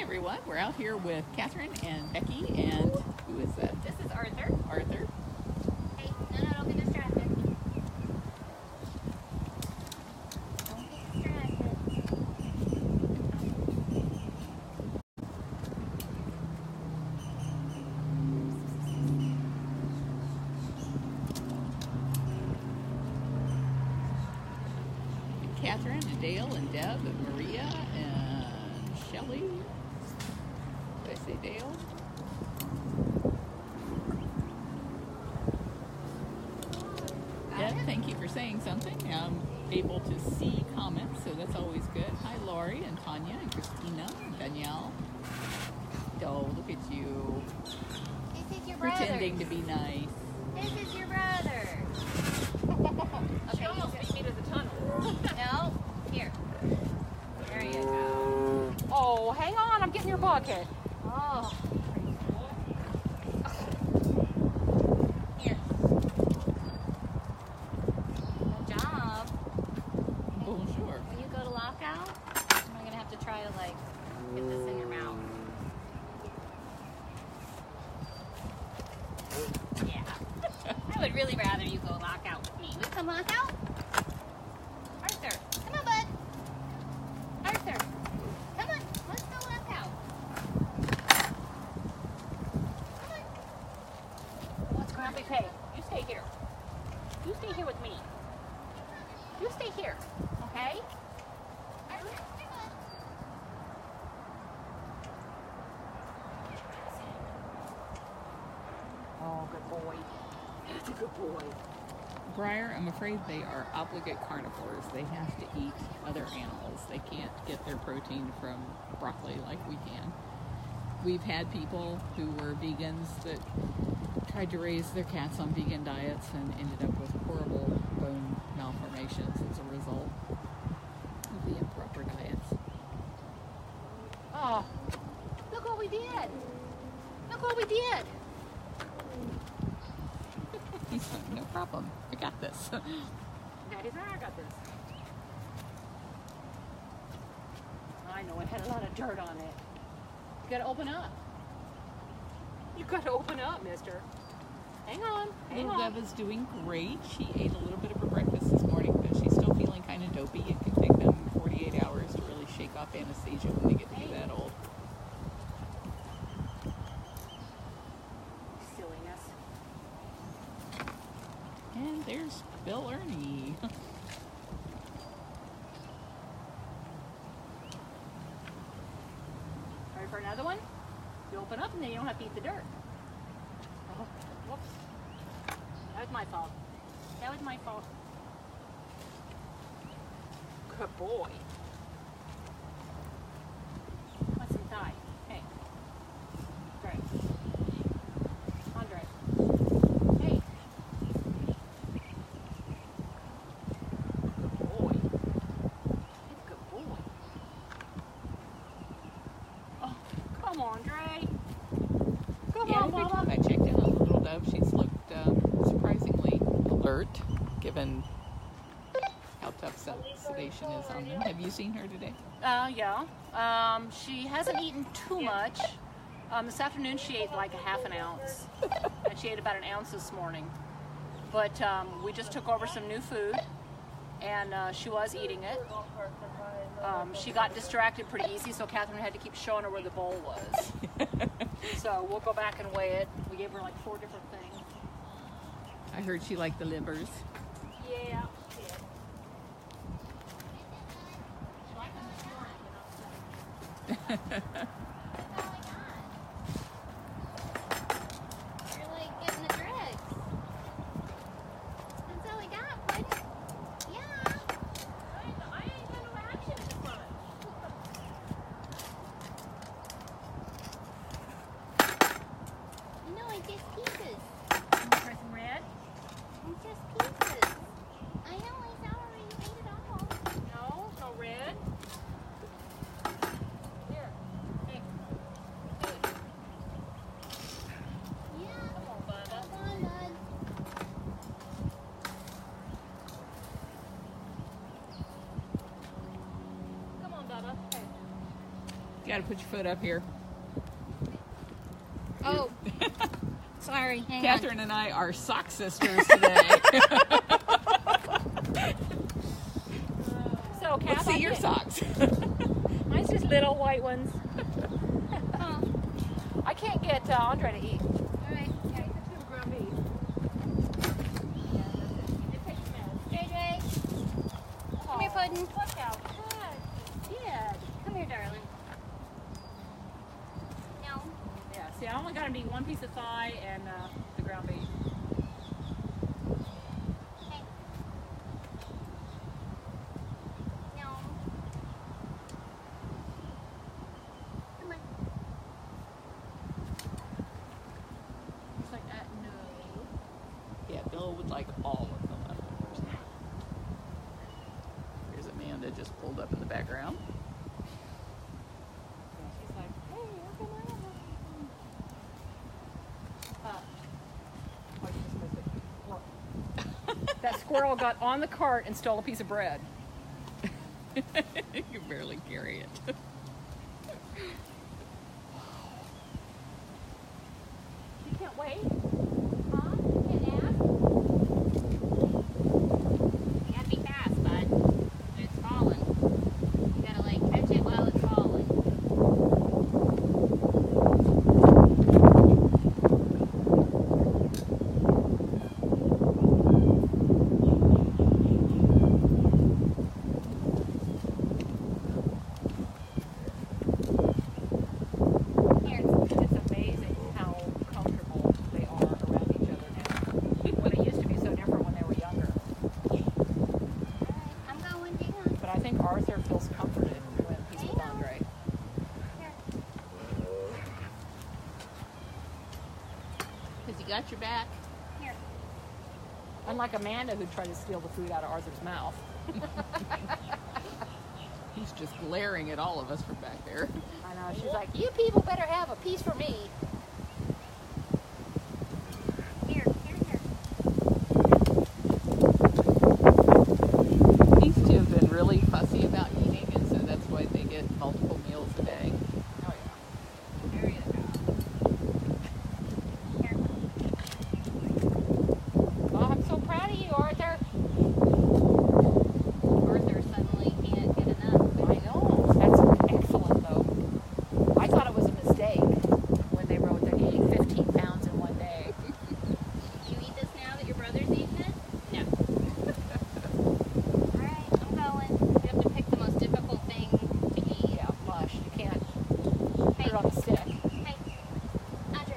everyone. We're out here with Catherine and Becky, and who is that? This is Arthur. Arthur. Hey, no, don't be distracted. Don't be distracted. And Catherine and Dale and Deb and Maria and Shelly. Did I say Dale? Deb, thank you for saying something. I'm able to see comments, so that's always good. Hi, Laurie and Tanya and Christina and Danielle. Oh, look at you. This is your brother. Pretending to be nice. This is your brother. Okay, She almost beat me to the tunnel. No, here. There you go. Oh, hang on, I'm getting your bucket. Oh. Here. Good job. Bonjour. When you go to lockout, am I going to have to try to, like, get this in your mouth? Yeah. I would really rather you go lockout with me. We come lockout? Arthur, come on, bud. Arthur, come on. Let's go lockout. Come on. What's Grumpy Pig? You stay here. You stay here with me. You stay here, okay? Arthur, come on. Oh, good boy. That's a good boy. Briar, I'm afraid they are obligate carnivores. They have to eat other animals. They can't get their protein from broccoli like we can. We've had people who were vegans that tried to raise their cats on vegan diets and ended up with horrible bone malformations as a result of the improper diets. Oh, look what we did. Look what we did. He's like, no problem. I got this. Daddy's right, I got this. I know, it had a lot of dirt on it. You gotta open up. You gotta open up, mister. Hang on, hang Little on. Deb is doing great. She ate a little bit of her breakfast this morning, but she's still feeling kind of dopey. It can take them 48 hours to really shake off anesthesia when they get to be that old. Silliness. And there's Bill Ernie. Ready for another one? You open up and then you don't have to eat the dirt. Oh, whoops. That was my fault. That was my fault. Good boy. What's inside? Hey. Great. Andre. Hey. Good boy. He's a good boy. Oh, come on, Dre. Come Yeah, on, every Mama. time I checked in on Little Dove, she's looked surprisingly alert, given how tough sedation is on them. Have you seen her today? Yeah. She hasn't eaten too much. This afternoon she ate like a half an ounce. And she ate about an ounce this morning. But we just took over some new food and she was eating it. She got distracted pretty easy, so Catherine had to keep showing her where the bowl was. So we'll go back and weigh it. We gave her like 4 different things. I heard she liked the livers. Yeah. You're like getting the dregs. That's all I got, buddy. Yeah. I ain't got no action in the front. No, I just pieces. Try some red? I just pieces. I know, I already ate it all. No, no red. Here. Hey. You gotta put your foot up here. Oh, sorry. Hang Catherine and I are sock sisters today. So, Kath, Let's see your socks. Mine's just little white ones. on. I can't get Andre to eat. All right. Yeah, he's into the ground beef. JJ, come here, Puddin'. Look out. Good. Come here, darling. No. Yeah, see, I only got him to eat one piece of thigh and the ground beef. Hey. No. Come on. He's like, no. Yeah, Bill would like all of the leftovers. Here's Amanda just pulled up in the background. Yeah, she's like, hey, how come I don't have oh, you just missed it. Look. That squirrel got on the cart and stole a piece of bread. You can barely carry it. You can't wait? Huh? You can't ask? You gotta be fast, bud. It's falling. You gotta, like, catch it while it's falling. Here. It's amazing how comfortable they are around each other now. Well, they used to be so different when they were younger. Alright, I'm going down. But I think Arthur feels comforted when he's with Andre. Here. Has he got your back? Here. Unlike Amanda, who tried to steal the food out of Arthur's mouth. He's just glaring at all of us from back there. I know. She's like, you people better have a piece for me. Here. These two have been really fussy about eating, and so that's why they get multiple meals a day. Oh, yeah. There you go. Here. Oh, I'm so proud of you, Arthur. Arthur suddenly can't get enough. I know. That's excellent, though. I thought it was a mistake when they wrote that he ate 15 pounds in one day. You eat this now that your brother's eating it? No. Alright, I'm going. You have to pick the most difficult thing to eat. Yeah, mush. You can't put Hey. it on the stick. Hey. Andre.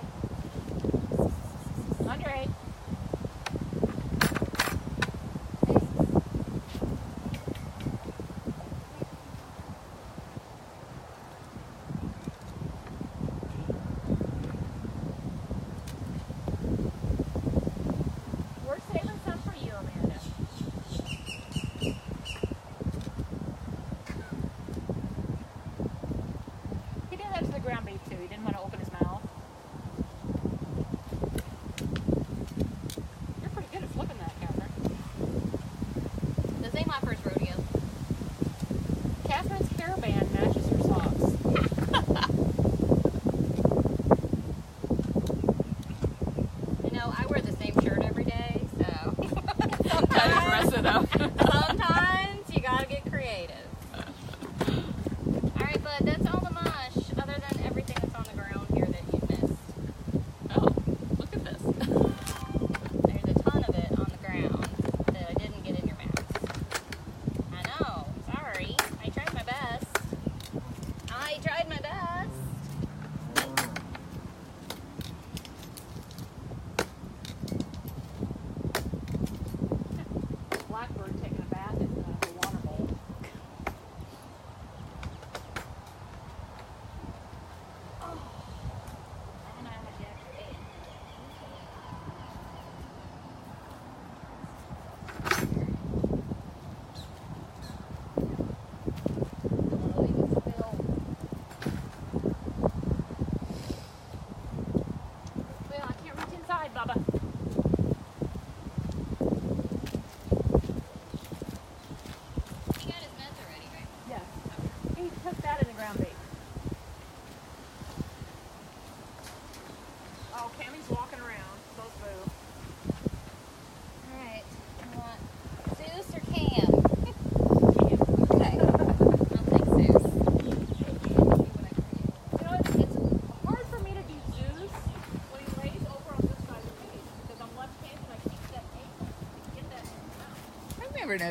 Andre. We're saving some for you, Amanda. He did that to the ground beef, too.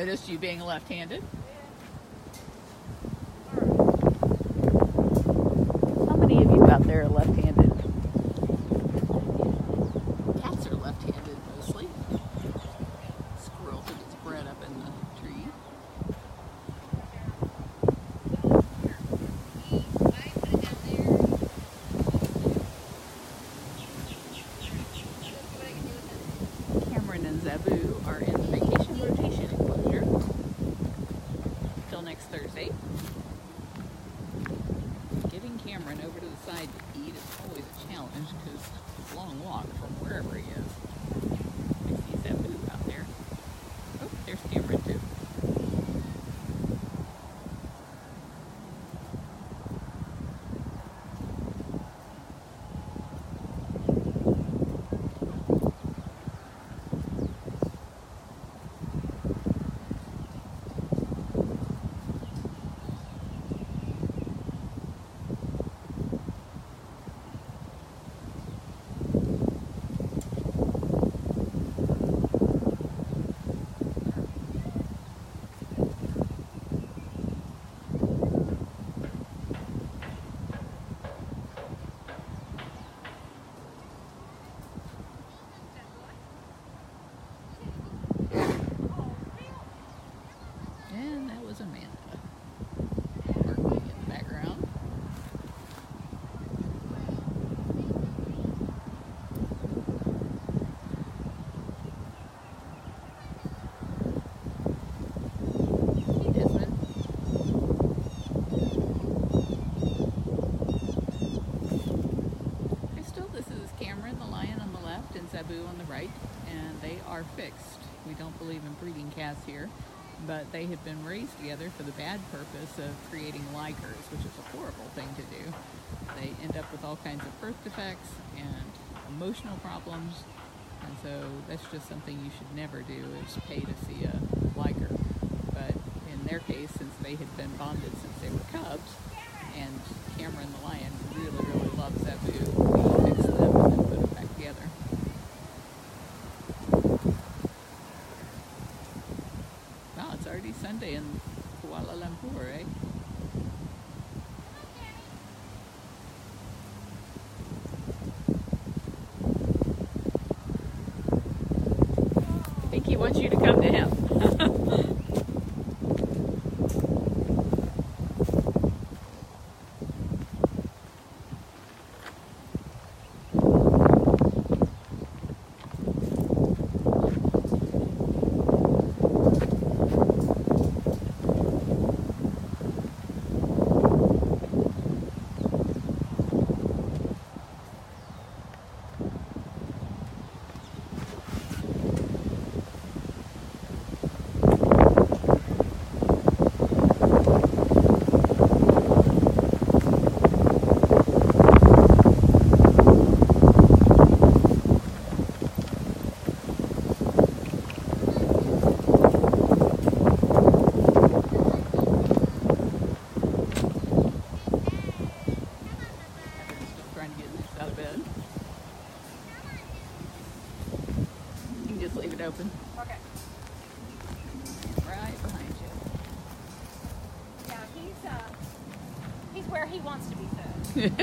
noticed you being left-handed. How many of you out there are left-handed? Cats are left-handed mostly. Squirrel took its bread up in the tree. Cameron and Zabu are in the vacation rotation enclosure till next Thursday. Getting Cameron over to the side to eat is always a challenge because it's a long walk from wherever he is. I see Zabu out there. Oh, there's Cameron too. And that was Amanda working in the background. Hey, Desmond. Crystal, this is Cameron, the lion, on the left, and Zabu on the right, and they are fixed. We don't believe in breeding cats here, but they have been raised together for the bad purpose of creating likers, which is a horrible thing to do. They end up with all kinds of birth defects and emotional problems, and so that's just something you should never do, is pay to see a liker. But in their case, since they had been bonded since they were cubs, and Cameron the lion really, really loves Zabu, we fixed them and then put them back together. Wow, it's already Sunday in Kuala Lumpur, eh? I think he wants you to come to him. Leave it open. Okay. Right behind you. Yeah, he's where he wants to be fed.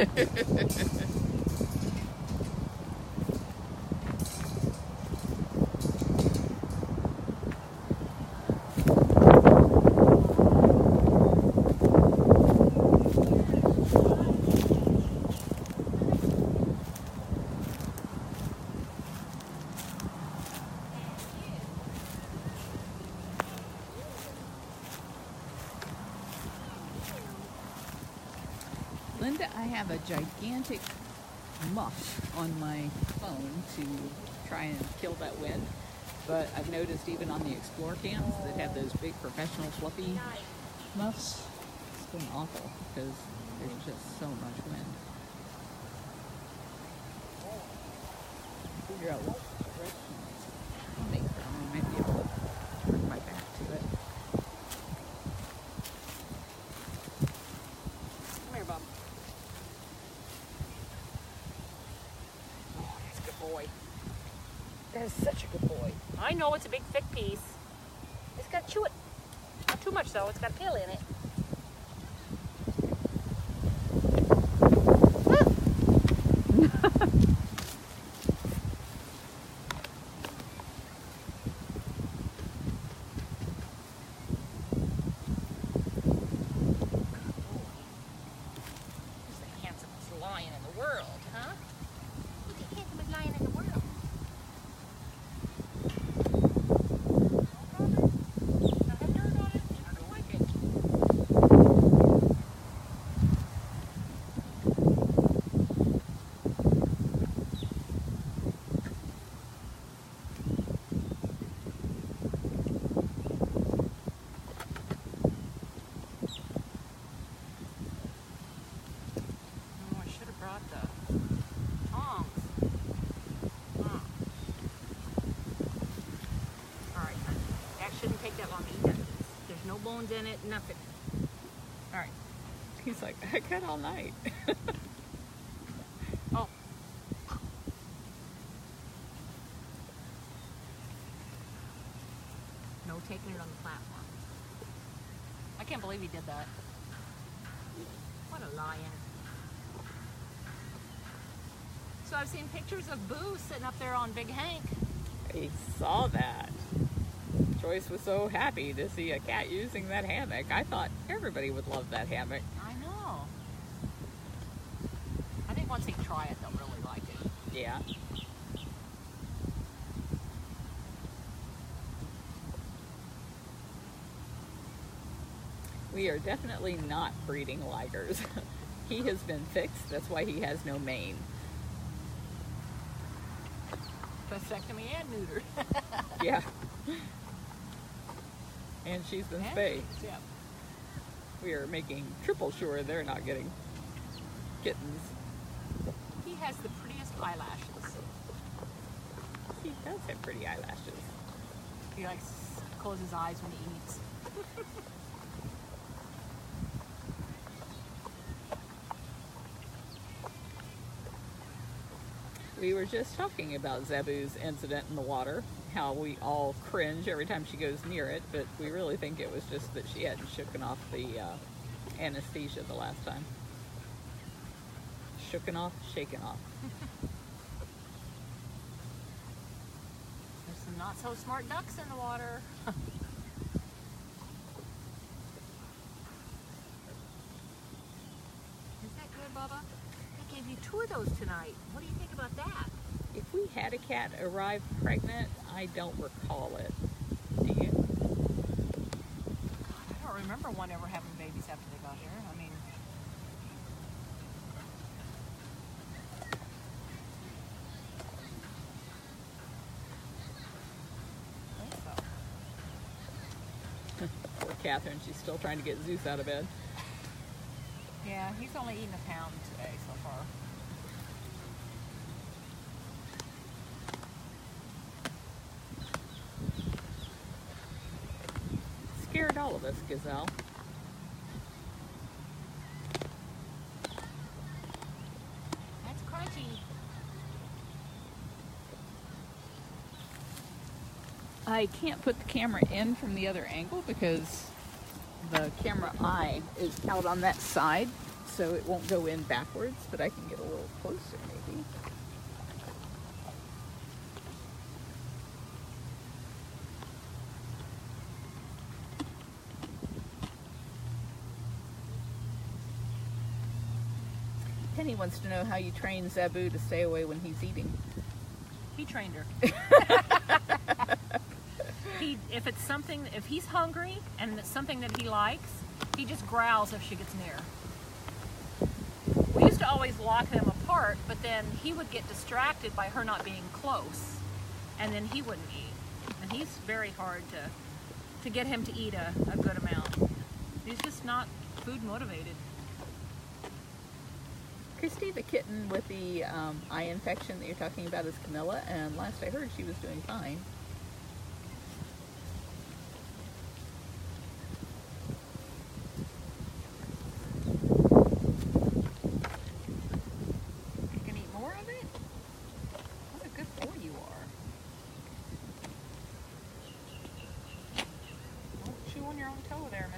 Linda, I have a gigantic muff on my phone to try and kill that wind, but I've noticed even on the Explore cams that have those big professional fluffy muffs, it's been awful because there's just so much wind. Figure out what direction I'll make from. I might be able to turn my back to it. Come here, Bob. Oh, that's a good boy. That is such a good boy. I know it's a big thick piece. Just gotta chew it. much though. It's got a tail in it. Bones in it, nothing. All right. He's like, I cut all night. Oh. No taking it on the platform. I can't believe he did that. What a lion. So I've seen pictures of Boo sitting up there on Big Hank. I saw that. Joyce was so happy to see a cat using that hammock. I thought everybody would love that hammock. I know. I think once they try it, they'll really like it. Yeah. We are definitely not breeding ligers. He has been fixed. That's why he has no mane. Vasectomy and neutered. Yeah. And she's been spayed. Yeah. We are making triple sure they're not getting kittens. He has the prettiest eyelashes. He does have pretty eyelashes. He likes to close his eyes when he eats. We were just talking about Zebu's incident in the water, how we all cringe every time she goes near it, but we really think it was just that she hadn't shaken off the anesthesia the last time. Shooken off, shaken off. There's some not so smart ducks in the water. Isn't that good, Bubba? I gave you 2 of those tonight. What do you think about that? If we had a cat arrive pregnant, I don't recall it. Do you? I don't remember one ever having babies after they got here. I mean, I think so. Poor Catherine, she's still trying to get Zeus out of bed. Yeah, he's only eaten a pound today so far. Scared all of us, Gazelle. That's crunchy. I can't put the camera in from the other angle because the camera eye is out on that side, so it won't go in backwards, but I can get a little closer maybe. Penny wants to know how you train Zebu to stay away when he's eating. He trained her. If he's hungry and it's something that he likes, he just growls if she gets near. We used to always lock them apart, but then he would get distracted by her not being close, and then he wouldn't eat. And he's very hard to get him to eat a good amount. He's just not food motivated. Christy, the kitten with the eye infection that you're talking about, is Camilla, and last I heard she was doing fine. You can eat more of it? What a good boy you are. Don't chew on your own toe there,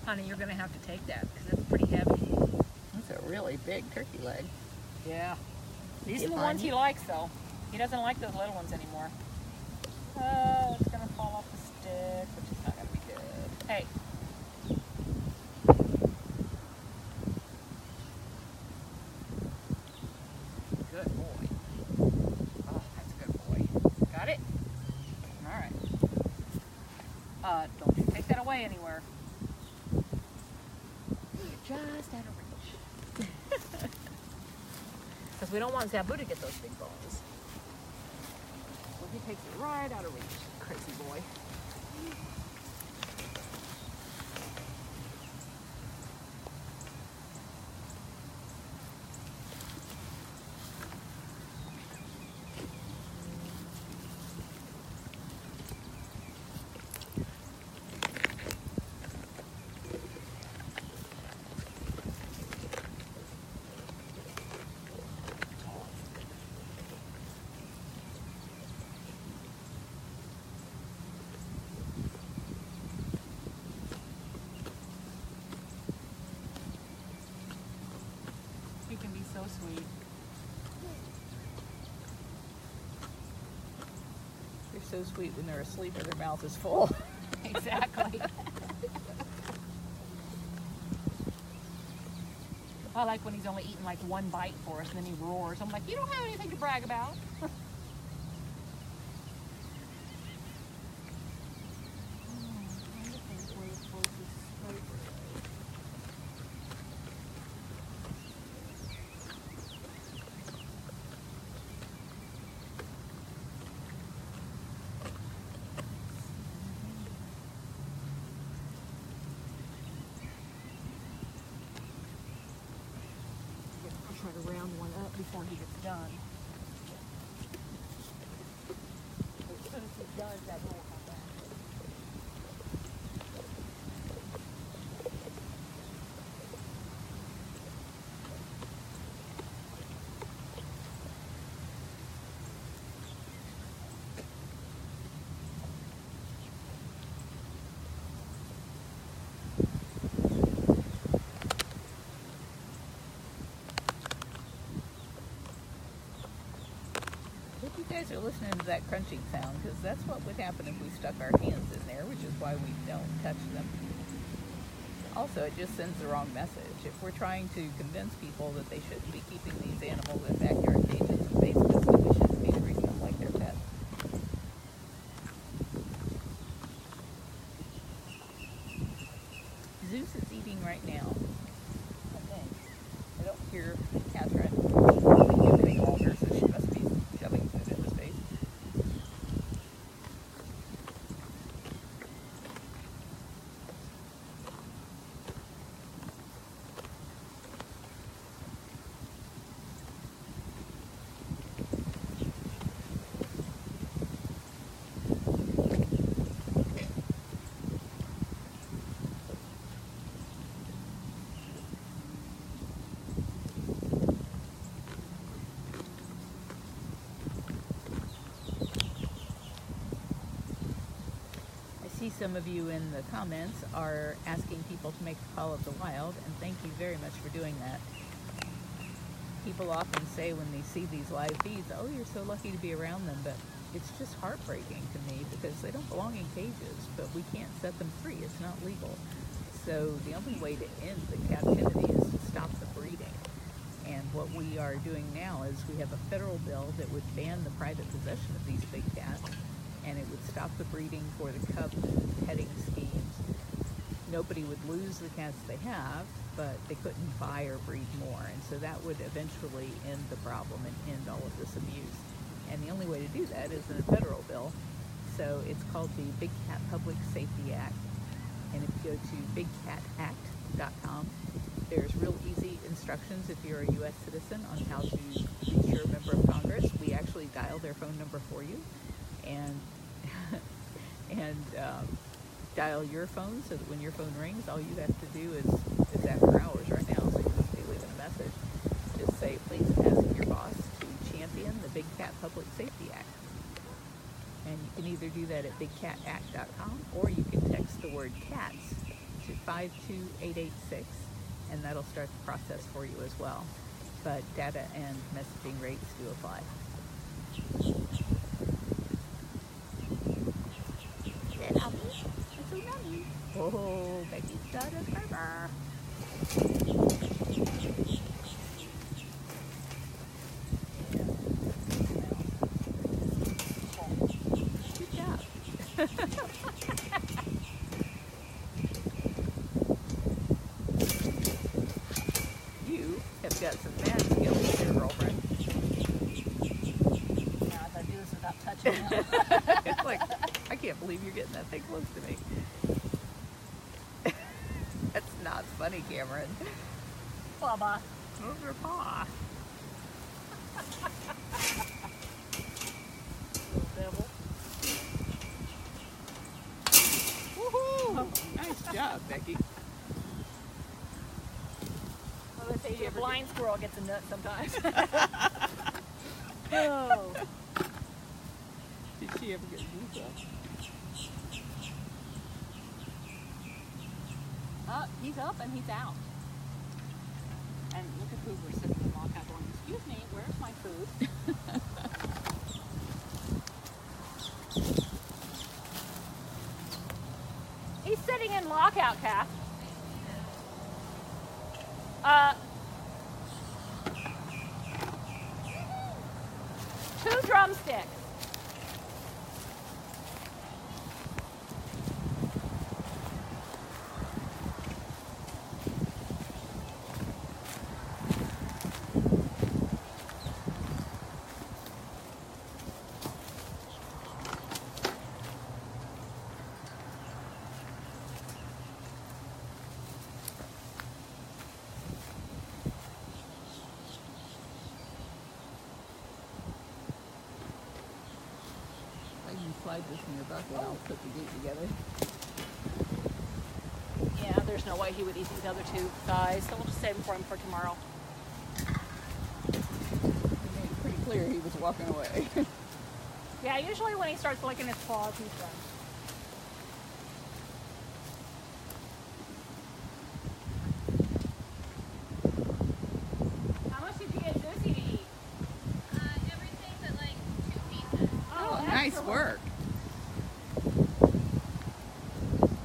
Honey, you're going to have to take that because it's pretty heavy. That's a really big turkey leg. Yeah. These You are the find ones he it? likes, though. He doesn't like those little ones anymore. Oh, it's going to fall off the stick, which is not going to be good. Hey. Good boy. Oh, that's a good boy. Got it? All right. Don't you take that away anywhere. You're just out of reach. Because we don't want Zabu to get those big bones. Well, he takes it right out of reach. Crazy boy. He can be so sweet. They're so sweet when they're asleep or their mouth is full. Exactly. I like when he's only eating like one bite for us and then he roars. I'm like, you don't have anything to brag about. Try to round one up before he gets done. As soon as he does, that will come back. You guys are listening to that crunching sound because that's what would happen if we stuck our hands in there, which is why we don't touch them. Also, it just sends the wrong message. If we're trying to convince people that they shouldn't be keeping these animals in backyard cages and basements, then we shouldn't be treating them like their pets. Zeus is eating right now. I think. I don't hear Catherine. She's getting older, so she must be shoving food in his face. Some of you in the comments are asking people to make the call of the wild, and thank you very much for doing that. People often say when they see these live feeds, oh, you're so lucky to be around them, but it's just heartbreaking to me because they don't belong in cages, but we can't set them free. It's not legal. So the only way to end the captivity is to stop the breeding. And what we are doing now is we have a federal bill that would ban the private possession of these big cats, and it would stop the breeding for the cub petting schemes. Nobody would lose the cats they have, but they couldn't buy or breed more. And so that would eventually end the problem and end all of this abuse. And the only way to do that is in a federal bill. So it's called the Big Cat Public Safety Act. And if you go to bigcatact.com, there's real easy instructions if you're a U.S. citizen on how to reach your member of Congress. We actually dial their phone number for you and dial your phone so that when your phone rings, all you have to do is after hours right now, so you just be leaving a message. Just say, please ask your boss to champion the Big Cat Public Safety Act. And you can either do that at bigcatact.com or you can text the word cats to 52886, and that'll start the process for you as well. But data and messaging rates do apply. Oh, Becky's got a burger. Good job. You have got some mad skills here, girlfriend. Now, as I do this without touching them. It's like, I can't believe you're getting that thing close to me. That's not funny, Cameron. Bubba. Move your paw. Little devil. Woohoo! Nice job, Becky. I would say a blind squirrel gets a nut sometimes. Oh. Did she ever get loose up? He's up and he's out. And look at Cougar sitting in the lockout going, excuse me, where's my food? He's sitting in lockout, Kath. 2 drumsticks. Slide this in your bucket, I'll put the gate together. Yeah, there's no way he would eat these other 2 guys, so we'll just save them for him for tomorrow. He made it pretty clear he was walking away. Yeah, usually when he starts licking his paws, he's done. How much did you get Lucy to eat? Everything but like 2 pieces. Oh, nice work.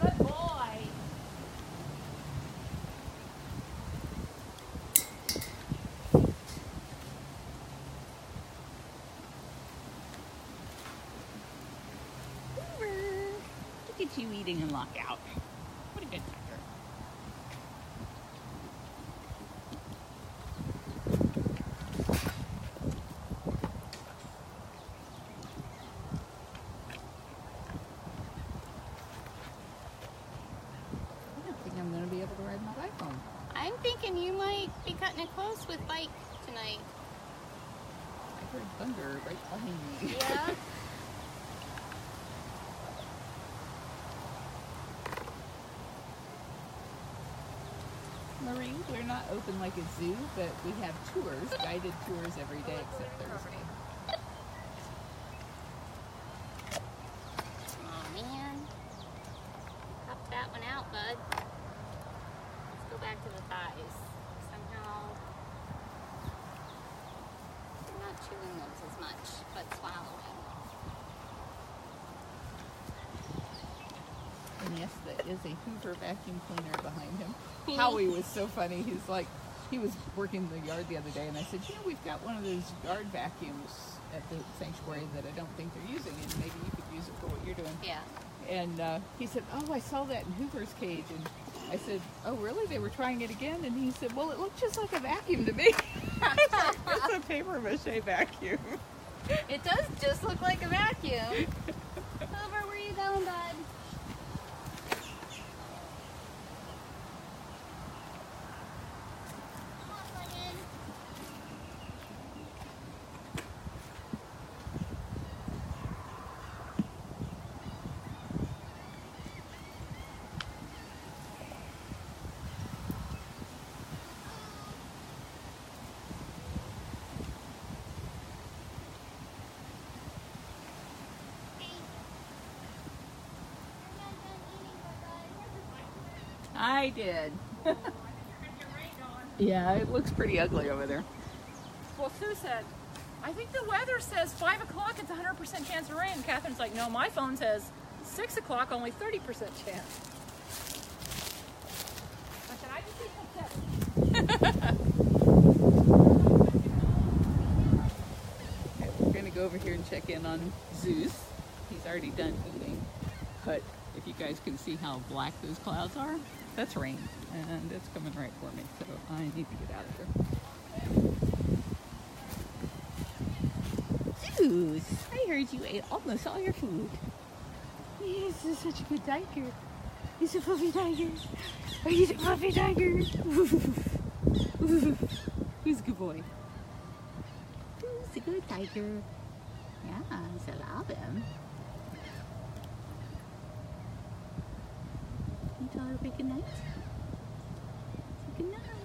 Good boy. Look at you eating and lockout. What a good tiger. I don't think I'm going to be able to ride my bike home. I'm thinking you might be cutting it close with bike tonight. I heard thunder right behind me. Yeah. Marie, we're not open like a zoo, but we have tours, guided tours every day except Thursday. Oh man. Pop that one out, bud. Let's go back to the thighs. Somehow I'm not chewing those as much, but swallowing. And yes, that is a Hoover vacuum cleaner behind him. Howie was so funny. He's like, he was working the yard the other day, and I said, you know, we've got one of those yard vacuums at the sanctuary that I don't think they're using, and maybe you could use it for what you're doing. Yeah. And he said, oh, I saw that in Hoover's cage. And I said, oh, really? They were trying it again? And he said, well, it looked just like a vacuum to me. It's a paper mache vacuum. It does just look like a vacuum. Hoover, where you going, bud? Come on, Lennon. I did. Yeah, it looks pretty ugly over there. Well, Sue said, I think the weather says 5 o'clock it's 100% chance of rain. And Catherine's like, no, my phone says 6 o'clock, only 30% chance. I said, I just think that's Okay, we're going to go over here and check in on Zeus. He's already done eating. But if you guys can see how black those clouds are, that's rain. And it's coming right for me. So I need to get out of here. Zeus, I heard you ate almost all your food. Yes, this is such a good tiger. He's a fluffy tiger. Are you the fluffy tiger? Who's a good boy? Who's a good tiger? Yeah, I love him. Can you tell everybody good night? Say good night.